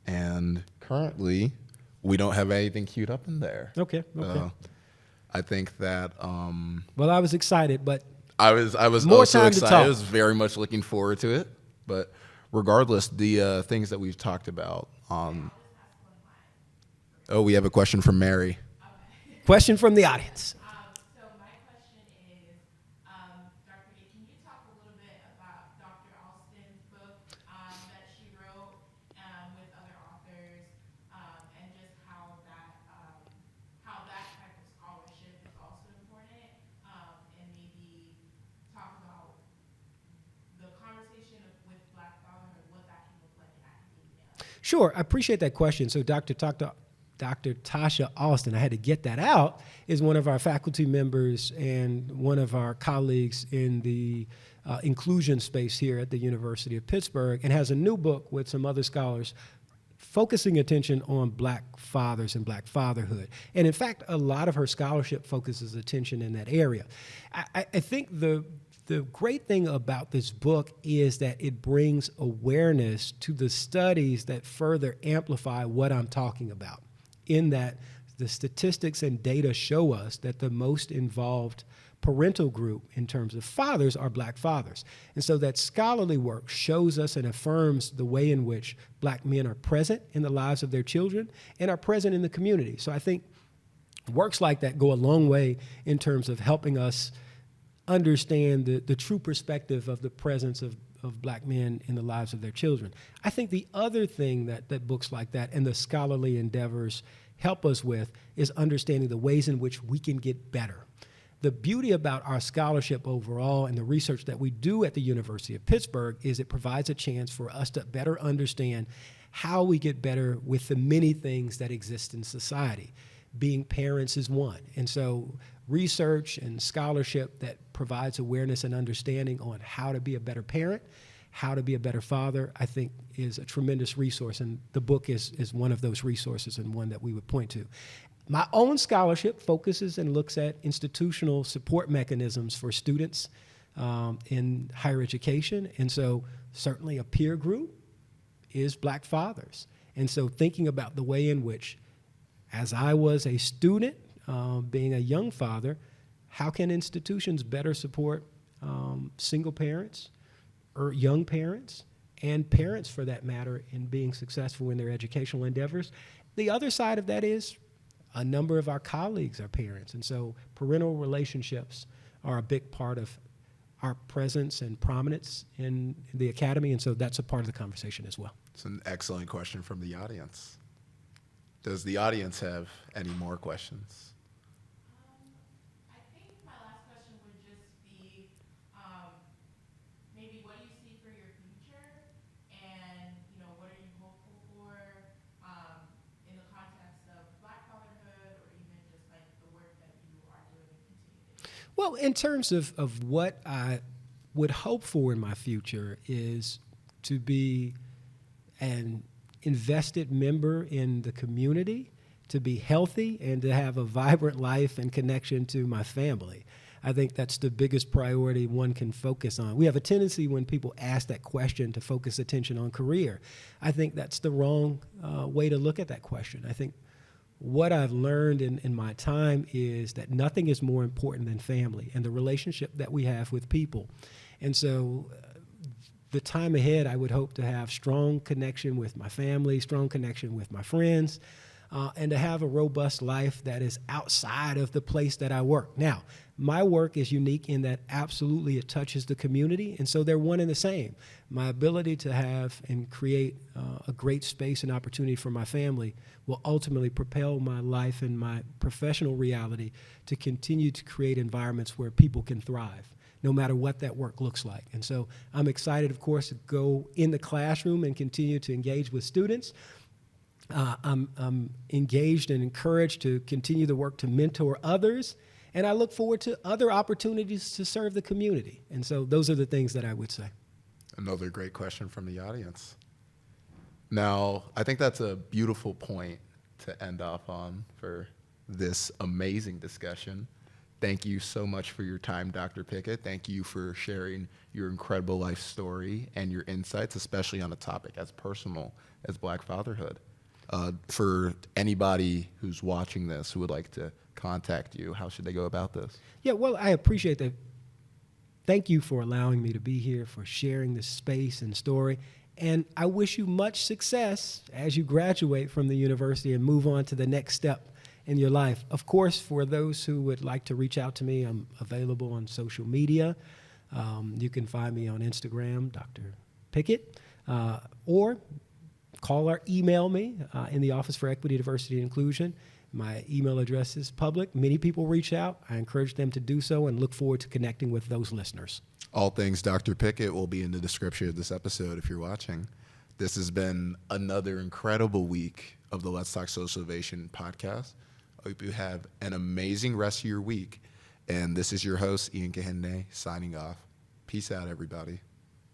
And currently, we don't have anything queued up in there. Okay. I think that Well, I was excited, but I was more also time to excited. talk. I was very much looking forward to it. But regardless, the things that we've talked about. We have a question from Mary. Question from the audience. So my question is, Dr. D, can you talk a little bit about Dr. Alston's book that she wrote with other authors, and just how that type of scholarship is also important, and maybe talk about the conversation with Black Fatherhood, what that can look like in academia? Sure, I appreciate that question. So Dr. Tasha Alston, I had to get that out, is one of our faculty members and one of our colleagues in the inclusion space here at the University of Pittsburgh, and has a new book with some other scholars focusing attention on Black fathers and Black fatherhood. And in fact, a lot of her scholarship focuses attention in that area. I think the great thing about this book is that it brings awareness to the studies that further amplify what I'm talking about, in that the statistics and data show us that the most involved parental group in terms of fathers are Black fathers. And so that scholarly work shows us and affirms the way in which Black men are present in the lives of their children and are present in the community. So I think works like that go a long way in terms of helping us understand the true perspective of the presence of Black men in the lives of their children. I think the other thing that books like that and the scholarly endeavors help us with is understanding the ways in which we can get better. The beauty about our scholarship overall and the research that we do at the University of Pittsburgh is it provides a chance for us to better understand how we get better with the many things that exist in society. Being parents is one. And so research and scholarship that provides awareness and understanding on how to be a better parent, how to be a better father, I think is a tremendous resource. And the book is one of those resources and one that we would point to. My own scholarship focuses and looks at institutional support mechanisms for students in higher education. And so certainly a peer group is Black fathers. And so thinking about the way in which, as I was a student, being a young father, how can institutions better support single parents or young parents and parents, for that matter, in being successful in their educational endeavors? The other side of that is a number of our colleagues are parents, and so parental relationships are a big part of our presence and prominence in the academy, and so that's a part of the conversation as well. It's an excellent question from the audience. Does the audience have any more questions? I think my last question would just be, maybe what do you see for your future, and what are you hopeful for in the context of Black Fatherhood, or even just like the work that you are doing and continue to do? Well, in terms of what I would hope for in my future is to be an invested member in the community, to be healthy, and to have a vibrant life and connection to my family. I think that's the biggest priority one can focus on. We have a tendency when people ask that question to focus attention on career. I think that's the wrong way to look at that question. I think what I've learned in my time is that nothing is more important than family and the relationship that we have with people. And so the time ahead, I would hope to have strong connection with my family, strong connection with my friends, and to have a robust life that is outside of the place that I work. Now, my work is unique in that absolutely it touches the community, and so they're one and the same. My ability to have and create a great space and opportunity for my family will ultimately propel my life and my professional reality to continue to create environments where people can thrive, no matter what that work looks like. And so I'm excited, of course, to go in the classroom and continue to engage with students. I'm engaged and encouraged to continue the work to mentor others, and I look forward to other opportunities to serve the community. And so those are the things that I would say. Another great question from the audience. Now, I think that's a beautiful point to end off on for this amazing discussion. Thank you so much for your time, Dr. Pickett. Thank you for sharing your incredible life story and your insights, especially on a topic as personal as Black fatherhood. For anybody who's watching this who would like to contact you, how should they go about this? Yeah, well, I appreciate that. Thank you for allowing me to be here, for sharing this space and story. And I wish you much success as you graduate from the university and move on to the next step in your life. Of course, for those who would like to reach out to me, I'm available on social media. You can find me on Instagram, Dr. Pickett, or call or email me in the Office for Equity, Diversity, and Inclusion. My email address is public. Many people reach out. I encourage them to do so and look forward to connecting with those listeners. All things Dr. Pickett will be in the description of this episode if you're watching. This has been another incredible week of the Let's Talk Socialization podcast. I hope you have an amazing rest of your week. And this is your host, Ian Kahende, signing off. Peace out, everybody.